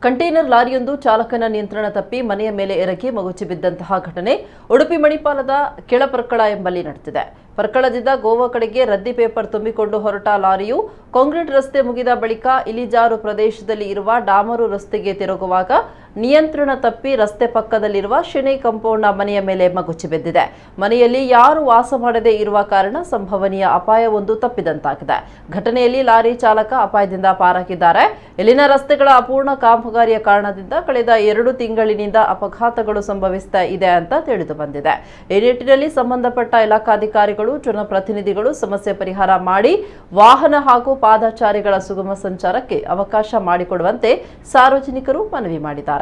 Container ಲಾರಿಯೊಂದು ಚಾಲಕನ ನಿಯಂತ್ರಣ ತಪ್ಪಿ ಮನೆಯ ಮೇಲೆ ಎರಗಿ ಮಗುಚಿ ಬಿದ್ದಂತಹ ಘಟನೆ ಉಡುಪಿ ಮಣಿಪಾಲದ ಕೆಳಪರ್ಕಳ ಎಂಬಲ್ಲಿ ನಡೆದಿದೆ. ಪರ್ಕಳದಿಂದ ಗೋವಾ ಕಡೆಗೆ ರದ್ದಿ ಪೇಪರ್ ತುಂಬಿಕೊಂಡು ಹೊರಟ ಲಾರಿಯು ಕಾಂಕ್ರೀಟ್ ರಸ್ತೆ ಮುಗಿದ ಬಳಿಕ ಇಳಿಜಾರು ಪ್ರದೇಶದಲ್ಲಿ ಇರುವ ಡಾಮರು ರಸ್ತೆಗೆ ತಿರುಗುವಾಗ ನಿಯಂತ್ರಣ ತಪ್ಪಿ ರಸ್ತೆ ಪಕ್ಕದಲ್ಲಿರುವ ಶೆಣೈ ಕಾಂಪೌಂಡ್ನ ಮನೆಯ ಮೇಲೆ ಮಗುಚಿ ಬಿದ್ದಿದೆ. ಮನೆಯಲ್ಲಿ ಯಾರು ವಾಸ ಮಾಡದೇ ಇರುವ ಕಾರಣ ಸಂಭವನೀಯ ಅಪಾಯವೊಂದು ತಪ್ಪಿದಂತಾಗಿದೆ. ಘಟನೆಯಲ್ಲಿ ಲಾರಿ ಚಾಲಕ ಅಪಾಯದಿಂದ ಪಾರಾಗಿದ್ದಾರೆ. ಇಲ್ಲಿನ ರಸ್ತೆಗಳ ಅಪೂರ್ಣ ಕಾಮಗಾರಿಯ ಕಾರಣದಿಂದ ಕಳೆದ 2 ತಿಂಗಳಿನಿಂದ ಅಪಘಾತಗಳು ಸಂಭವಿಸ್ತಾ ಇದೆ ಅಂತ ತಿಳಿದು ಬಂದಿದೆ. ಈ ನಿಟ್ಟಿನಲ್ಲಿ ಸಂಬಂಧಪಟ್ಟ ಇಲಾಖಾಧಿಕಾರಿಗಳು, ಜನಪ್ರತಿನಿಧಿಗಳು ಸಮಸ್ಯೆ ಪರಿಹಾರ ಮಾಡಿ ವಾಹನ ಹಾಗೂ ಪಾದಚಾರಿಗಳ ಸುಗಮ ಸಂಚಾರಕ್ಕೆ ಅವಕಾಶ ಮಾಡಿಕೊಡುವಂತೆ ಸಾರ್ವಜನಿಕರು ಮನವಿ ಮಾಡಿದ್ದಾರೆ.